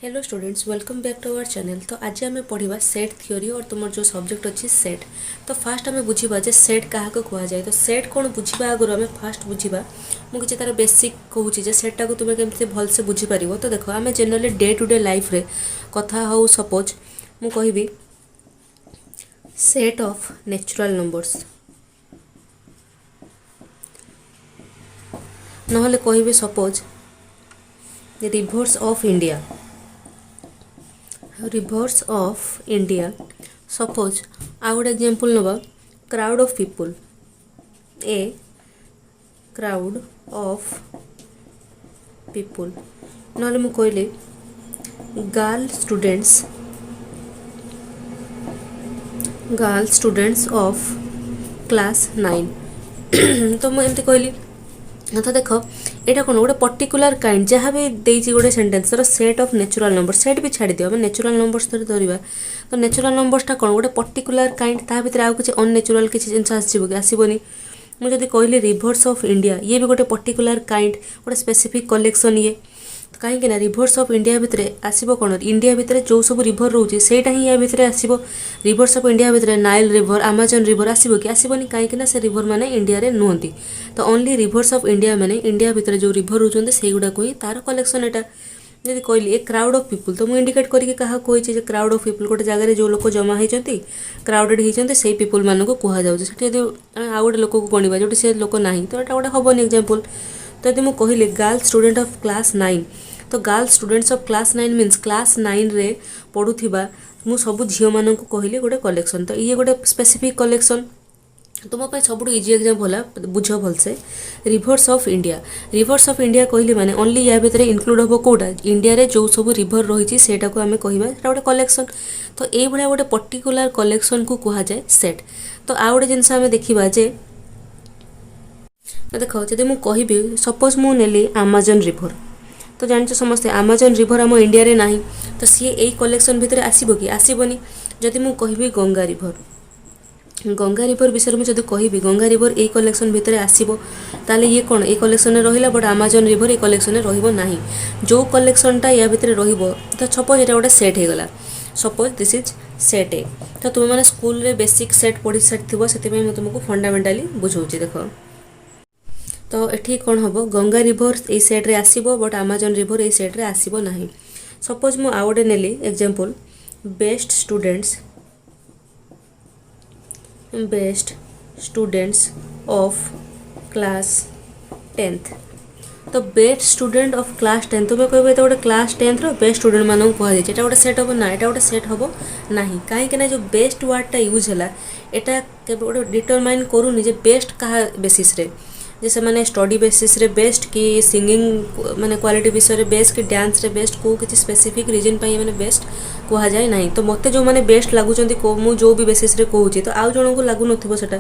Hello students, welcome back to our channel. तो आज आम पढ़ा सेट थ्योरी और तुम जो सब्जेक्ट अच्छी सेट। तो फास्ट आम बुझा जे सेट क्या कह जाए। तो सेट कौन बुझा आगु आम फास्ट बुझा मुझे तार बेसिक कहूँ सेटा को तुम्हें केमती भलसे बुझीपार। तो देख आम generally day to day life रे कथा हो सपोज मु कहि सेट ऑफ नेचुरल नंबर्स नहले कहि suppose rivers of India rivers of India. Suppose आ गोटे एग्जांपल नवा crowd of people a crowd of people नहले मु कहली गर्ल स्टूडेंट्स ऑफ क्लास 9 तो मुझे एमती कहली। तो देख यहाँ कौन गोटे पर्टिकुलर काइंड जहाँ भी देती गोटे सेंटेंस तर set of natural number set भी छाड़ी दियो नेचुरल नंबर्स धरवा। तो नेचुरल नंबर्सटा कौन गोटे पर्टिकुलर काइंड ता भीतर आउ किसी अननेचुरल किसी जिन आसबनी। मुझे कहली रिवर्स ऑफ इंडिया ये भी गोटे पर्टिकुलर काइंड गोटे स्पेसिफिक कलेक्शन ये कहीं रिवर्स ऑफ इंडिया भितर आसो कौन इंडिया भितर जो सब रिवर रोचे सेटा ही या भितर आसो। रिवर्स ऑफ इंडिया भितर नाइल रिवर आमाजन रिवर आसो कि आसबनी कहीं से रिवर माने इंडिया रे नुहति। तो ओनली रिवर्स ऑफ इंडिया माने इंडिया भितर जो रिवर रोचे से गुड़ाक ही तार कलेक्शन एटा। जब कहली ए क्राउड ऑफ पीपल तो मुझे इंडिकेट करके क्या कही क्राउड ऑफ पीपल गोटे जगह जो लोग जमा होती क्राउडेड होती से पीपल मान को कहुच्छे। जब आउ गोटे लोक को गणवा जो से लोक ना तो यहाँ गोटे हेनी एग्जांपल। तो यदि मुझे कहली गर्ल स्टूडेंट ऑफ क्लास 9 तो girl students of class 9 means class 9 रे पढ़ुवा मु सब झील मान को कहली गोटे कलेक्शन। तो ये गोटे स्पेसिफिक कलेक्शन तुम सब इजी एग्जांपल है बुझ भलसे rivers of India. Rivers of India कहली माने ओनली या भितर इनक्लूड हम कौटा इंडिया रे जो सब रिवर रही है को आम कहवा गोटे कलेक्शन। तो ये गोटे पर्टिकुलर कलेक्शन को कह जाए सेट। तो आउ गोटे जिनस आम देखा जे देख जब मुझे कहि सपोज मु नेली आमाजन रिवर तो जानते समस्ते आमाजन रिवर आम इंडिया रे नाही तो सी यही कलेक्शन भितर आसब कि आसबनी। जदि मु कहि गंगा रिवर विषय में जब कहि गंगा रिवर यही कलेक्शन भितर आसब ताले ये कौन ये कलेक्शन रहिला बट आमाजन रिवर ये कलेक्शन रहिबो नाही। जो कलेक्शनटा या भितर रहिबो तो सपोज ये गोटे सेट हो गला suppose this is set A. तो तुम मैंने स्कूल रे बेसिक सेट पढ़ी सारी से तुमको फंडामेंटाली बुझाऊँ देख। तो ये कौन हम गंगा रिवर ये सेट्रे आसब बट आमाजन रिवर ये सेट्रे आसब ना। सपोज मु आउ गोटे नेली example best students of class 10th। तो बेस्ट स्टूडेंट ऑफ क्लास 10 तुम्हें कह गोटे क्लास 10th बेस्ट स्टूडेंट मानक कहुई गोटे सेट हम ना यहाँ गोटे सेट हम ना कहीं जो बेस्ट वर्डटा यूज है यहाँ गोटे डिटरमाइन करूनी जे बेस्ट क्या बेसिस रे जे से माने स्टडी बेसिस रे बेस्ट कि सिंगिंग माने क्वालिटी विषय रे बेस्ट कि डांस रे बेस्ट को किसी स्पेसिफिक रीजन पाई माने बेस्ट कह जाए ना। तो मते जो माने बेस्ट लागुचंती को मु जो भी बेसिस रे कहूची तो आउ जण को लागु नथिबो सेटा।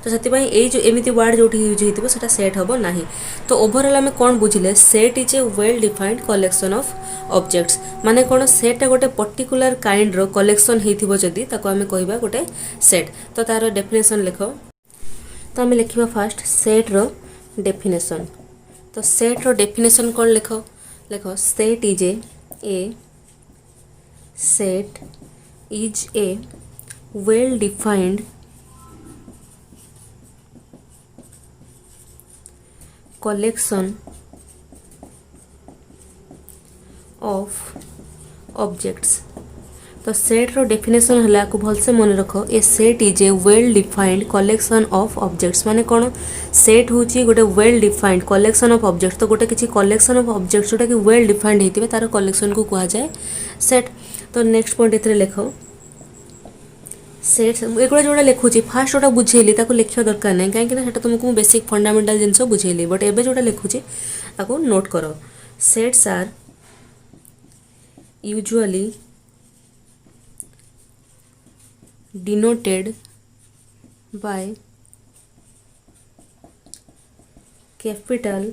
तो सेतिबाई ए जो एमिति वर्ड जोठी यूज हेतिबो सेटा सेट हबो नाही। तो ओवरऑल आमे कोन बुझिले set is a well defined collection of objects माने कोन सेट गोटे पर्टिकुलर काइंड रो कलेक्शन हेतिबो जदी ताको आमे कहबा गोटे सेट। तो तार डेफिनेशन लिखो। तो आम लिखा फास्ट सेट रो डेफिनेशन। तो सेट रो डेफिनेशन कौन लिख set is a well defined collection of objects. तो सेट रो डेफिनेशन हला को भलसे मन रख a set is a well defined collection of objects माने कौन सेट होची गोटे well defined collection of objects. तो गोटे किसी कलेक्शन ऑफ ऑब्जेक्ट्स जोटा कि वेल डिफाइंड होती तार कलेक्शन को कह जाए सेट। तो नेक्स्ट पॉइंट इतने लिख सेट एगुड़ा जोड़ा लिखुची फास्ट जोटा बुझेली ताको लिखा दरकार नहीं कहीं तुमको बेसिक फंडामेंटाल जिनस बुझेली बट एबे जोटा लिखुची ताको नोट करो। Sets are usually denoted by capital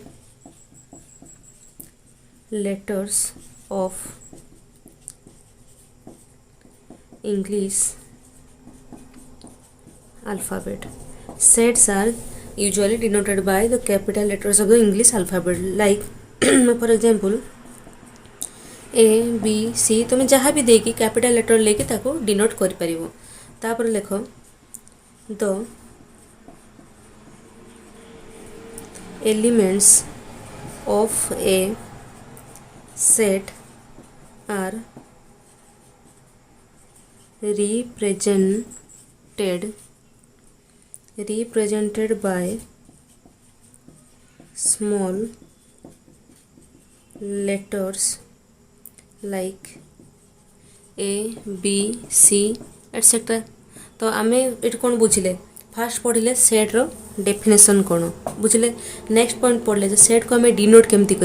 letters of English alphabet. Sets are usually denoted by the capital letters of the English alphabet. Like for example A B C तुम जहाँ भी देकी कैपिटल लेटर लेके ताको denote कर परिवो। तापर लेख the elements of a set are represented by small letters like A, B, C etc. तो आमे ये कौन बुझिले फास्ट पढ़िले सेट रो डेफिनेशन कौन बुझिले। नेक्स्ट पॉइंट पढ़ले सेट को आमे डिनोट केमती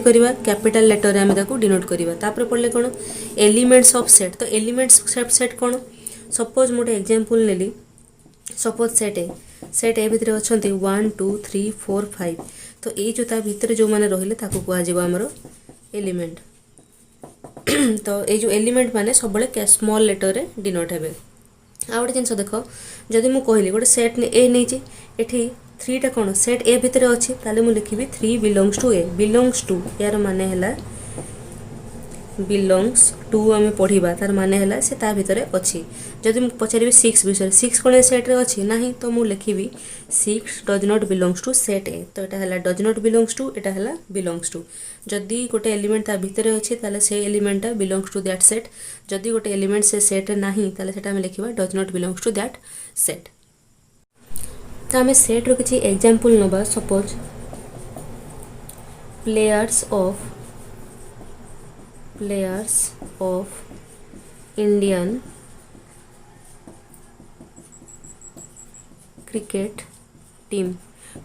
करिवा कैपिटल लेटर रे आमे ताको डिनोट करिवा। तापर पढ़ले कौन एलिमेंट्स ऑफ सेट। तो एलिमेंट्स ऑफ सेट कौन सपोज मोटे एग्जांपल नेली सपोज सेट ए भितर अछंती 1 2 3 4 5 तो ये जो ता भितर जो माने रहिले ताको कुआ जेबो हमरो एलिमेंट। तो ये जो एलिमेंट माने सब बळे स्मॉल लेटर रे डिनोट हेबे। आ गोटे जिनस देख जदि मु कहली गोटे सेट ए नहीं एठी 3 टा कोन सेट ए भितर अछि ताले मु लिखिबी 3 belongs to A belongs to यार माने हैला बिलोंग्स टू आम पढ़ा तार माने हैला से ता भितर अच्छी। जदि मु पचारि 6 विषय 6 कोन सेट रे अच्छी नाही तो मु लिखिबी 6 does not belongs to set A. तो एटा हैला डज नॉट बिलोंग्स टू एटा हैला बिलोंग्स टू। जदि गोटे एलिमेंट ता भितर अच्छी ताले से एलिमेंट ता बिलोंग्स टू दैट सेट। जदि गोटे एलिमेंट से सेट नाही ताले सेटा हम लिखिबा does not belongs to that set. तो आम सेट रो किछि एग्जांपल नबा suppose players of Indian cricket team.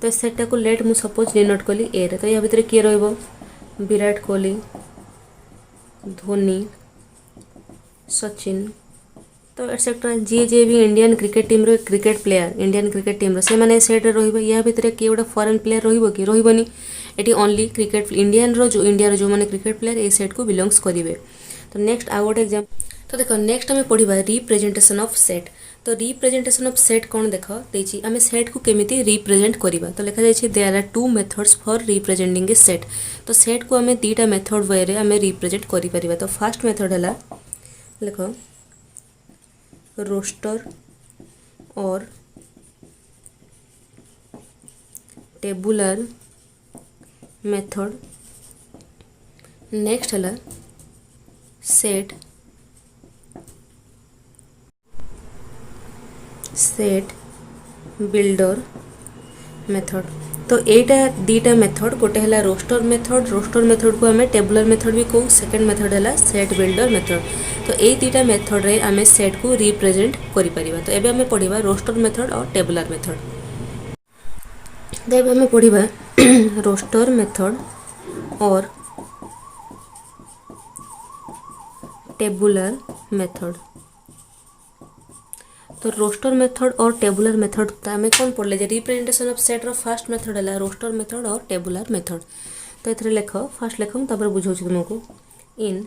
तो सेटा को लेट मु सपोज डिनोट कली ए रे। तो या भितर किए रहइबो विराट कोहली धोनी सचिन तो एटसेट्रा जी भी इंडियन क्रिकेट टीम रो cricket player Indian cricket team रो से माने सेट रे रहइबो। या भितर किए गोटे फॉरेन प्लेयर रहइबो कि रहइबोनी एटी ओनली क्रिकेट इंडियन रो जो माने क्रिकेट प्लेयर ए सेट को बिलोंग्स करिवे। तो नेक्स्ट आ गोटे एग्जांपल तो देखो नेक्स्ट आमे पढ़िबा रिप्रेजेंटेशन ऑफ सेट। तो रिप्रेजेंटेशन ऑफ सेट कौन देख देछि आमे सेट को केमिति रिप्रेजेंट करिबा। तो लिखा जाय छै there are 2 methods for representing a set. तो सेट को आमे दीटा मेथड वे रे आमे रिप्रेजेंट करि परिबा। तो फर्स्ट मेथड हला लिखो रोस्टर और टेबुलर मेथड। नेक्स्ट हला सेट बिल्डर मेथड। तो एटा दीटा मेथड गोटे हला रोस्टर मेथड को हमें टेबुलर मेथड भी कहू। सेकंड मेथड हला सेट बिल्डर मेथड। तो ए दीटा मेथड रे हमें सेट को रिप्रेजेंट करि परिबा। तो एबे हमें पढ़िबा रोस्टर मेथड और टेबुलर मेथड। तो एबे हमें पढ़िबा रोस्टर मेथड और टेबुलर मेथड। तो रोस्टर मेथड और टेबुलर मेथड आम कौन पढ़ले जे रिप्रेजेंटेशन ऑफ सेट रो फर्स्ट मेथड है रोस्टर मेथड और टेबुलर मेथड। तो एथरे लेख फर्स्ट लेख तापर बुझाऊँ तुमको in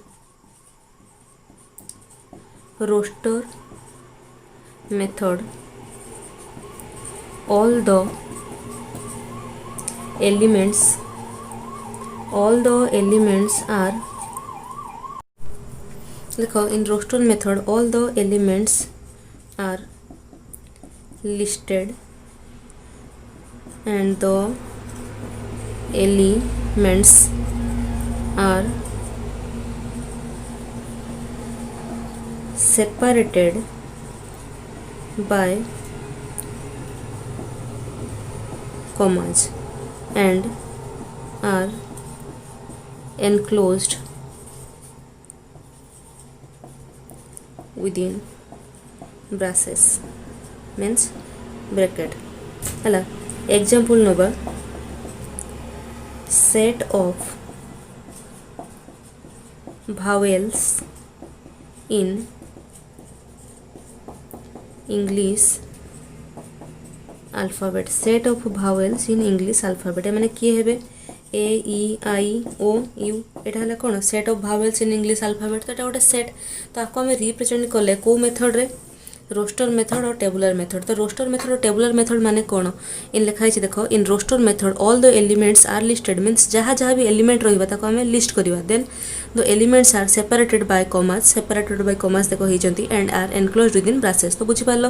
roster method all the elements are देखो in roster method all the elements are listed and the elements are separated by commas and are enclosed within braces means bracket हला example nova set of vowels in English alphabet set of vowels in English alphabet माने किए हेबे ए ई आई ओ U एटा हला कोन set of vowels in English alphabet तो एटा गोटे set तो आपको हमें रिप्रेजेंट करले को मेथड रे रोस्टर मेथड और टेबुलर मेथड। तो रोस्टर मेथड और टेबुलर मेथड माने कौन इन लिखाई देखो in roster method all the elements are listed means जहाँ जहाँ भी एलिमेंट रहिबा ताको हमें लिस्ट करवा then the elements are separated by commas देखो होइचंती and are enclosed within braces. तो बुझी पारलो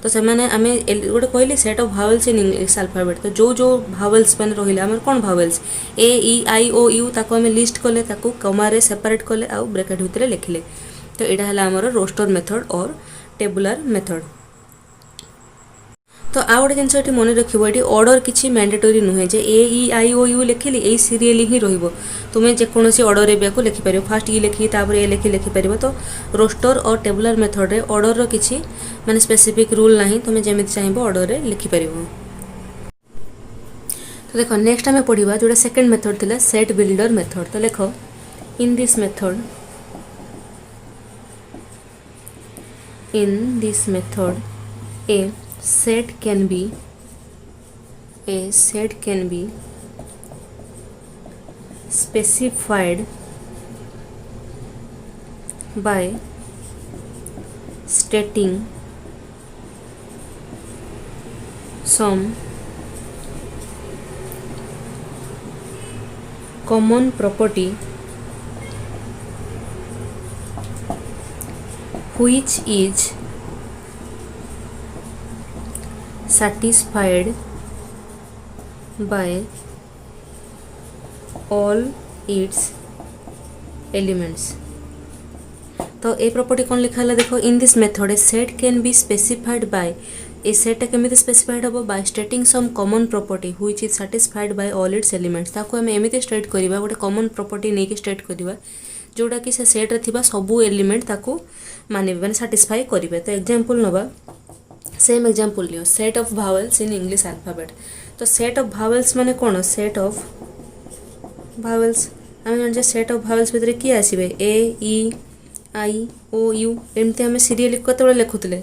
तो से माने आमे गोटे कहले set of vowels in English alphabet. तो जो जो भावेल्स माने रहिला हमर कोन भावेल्स ए ई आई ओ यू ताको हमें लिस्ट कले ताको कॉमा रे सेपरेट कले आ ब्रैकेट भितर लिखिले। तो एटा हला हमर रोस्टर मेथड और टेबुलर मेथड। तो आ गोटे जिनस ये मन रखिए ये ऑर्डर किसी मैंडेटरी नुहे जे ए ई आई ओ यू लिखिली यही सीरियल ही रहिबो तुम्हें जेकोसी ऑर्डर रे भी लिखिपर फास्ट ये लिखी तापर ए लिखिपर। तो रोस्टर और टेबुलर मेथड रे ऑर्डर रो किछि माने स्पेसिफिक रूल नाही तुम्हें जेमिति चाहिबो ऑर्डर रे लिखिपर। तो देखो नेक्स्ट आम पढ़ा जोटा सेकेंड मेथड थिला सेट बिल्डर मेथड। तो देखो in this method a set can be specified by stating some common property which is satisfied by all its elements। तो ए प्रॉपर्टी कौन लिखा है देखो in this method a set can be specified by a set केमिति specified हम by stating some common property which is satisfied by all its elements. ताको हम एमिति स्टेट करबा गोटे कॉमन प्रॉपर्टी नहीं कि स्टेट करबा जोटा कि से सेट रे थिबा सबु एलिमेंट ताको मानिबे माने सैटिस्फाई करिवे। तो एग्जांपल नबा सेम एग्जांपल लियो set of vowels in English alphabet. तो सेट ऑफ भावेल्स माने कोन सेट ऑफ भावेल्स आम जान सेट ऑफ भावेल्स भितर किए आसबे ए ई आई ओ यू एमती आम सीरियल कत लिखुले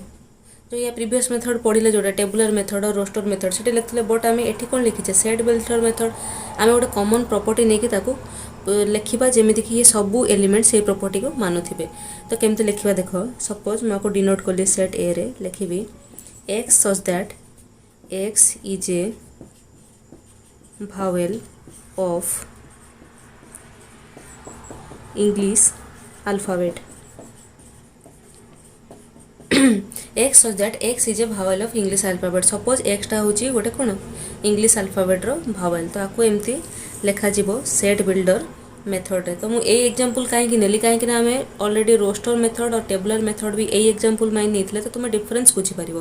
जो या प्रीवियस मेथड पढ़ले जोटा टेबुलर मेथड और रोस्टर मेथड से लिखुले बट आम एठी कौन लिखीचे सेट बिल्डर मेथड आम गोटे कॉमन प्रॉपर्टी नहीं कि लिखा जमीती कि ये सबू एलिमेंट से प्रॉपर्टी को मानुथिबे। तो केमती लिखा देख सपोज मैं डिनोट कली सेट ए रे लिखी x such that x is a vowel of English alphabet x such that x is a vowel of English alphabet। Suppose x टा होची गोटे कोन इंग्लिश अल्फाबेट रो भावेल। तो आपको एमती लिखा जीवो सेट बिल्डर मेथड रे। तो मु ए एग्जांपल कहीं नेली कहीं आम ऑलरेडी रोस्टर मेथड और टेबुलर मेथड भी यही एग्जांपल माइन नहीं तो तुम डिफरेंस बुझी पार।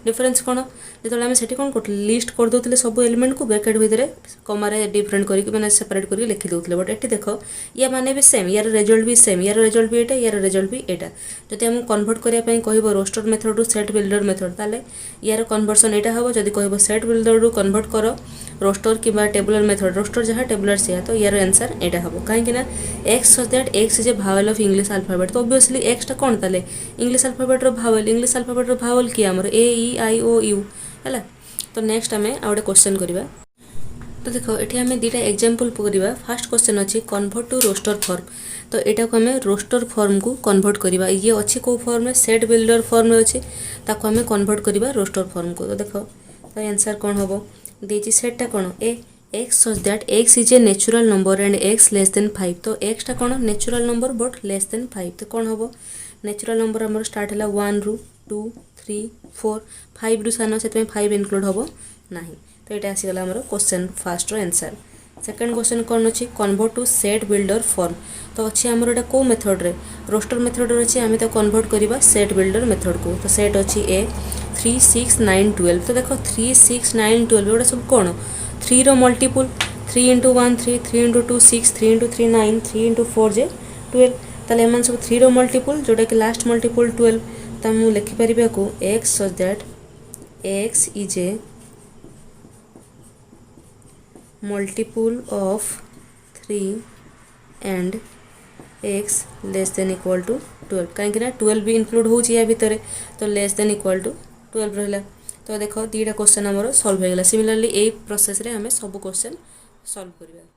डिफरेंस कौन जो आम से कौन कर लिस्ट कर दौले सब एलिमेंट को ब्रैकेट भितर कमारे डिफरेंट करके मैंने सेपरेट करके लिखी दौले बट ये देख या माने भी सेम यार रिजल्ट भी सेम यार रिजल्ट भी एटा यार रिजल्ट भी एटा। जदि आम कन्वर्ट करने कह रोस्टर मेथड रु सेट बिल्डर मेथड ताले यार कन्वर्सन एटा हम जदि कह सेट बिल्डर रु कन्वर्ट कर रोस्टर कि टेबुलर मेथड रोस्टर जहाँ टेबुलर से तो यार आंसर एटा हम कहीं x such that X is A vowel of English alphabet. तो ऑब्वियसली एक्स टा कौन ताले इंग्लिश अल्फाबेट रो भावेल इंग्लिश अल्फाबेट रो भावेल किए आमर ए ई आई ओ यू है। तो नेक्स्ट आम आ गए क्वेश्चन करवा। तो देखो ये आम दुटा एग्जांपल करवा। फर्स्ट क्वेश्चन अच्छी कन्वर्ट टू रोस्टर फॉर्म। तो यहाँ को आम रोस्टर फॉर्म को कन्वर्ट करवा ये अच्छी कौ फॉर्म में सेट बिल्डर फॉर्म में अच्छी ताको आम कन्वर्ट करवा रोस्टर फॉर्म को। तो देखो तो आंसर कौन हम देती सेटा कौन A X such that X is a natural number and X less than 5। तो एक्स टा कौन natural number but less than 5। तो कौन हम नेचुरल नंबर आम स्टार्ट है 1 रु 2 3 4 5 रु सान से 5 इनक्लूड हम ना। तो ये आसीगला आम question first answer. Second question कौन अच्छी convert to set builder form. तो अच्छी आमर एटा को मेथड रे रोस्टर मेथड अच्छी आम तो कन्वर्ट करवा सेट बिल्डर मेथड को। तो सेट अच्छी ए 3 6 9 12। तो देखो 3 6 9 12 एटा सब कौन 3 रो multiple 3 into 1 3 3 into 2 6 3 into 3 9 3 into 4 जे 12। ताले एमन सब 3 रो मल्टीपुल जोटा कि लास्ट मल्टीपुल 12। तो मु लिखि परिबा को x such that x is a multiple of 3 and x less than equal to 12 कहीं 12 भी इनक्लूड हो या भितर। तो लेस देन इक्वल टू 12 रहा। तो देखो दीटा क्वेश्चन आमर सॉल्व हो गला। सिमिलरली ए प्रोसेस रे हमें सब क्वेश्चन सॉल्व करबा।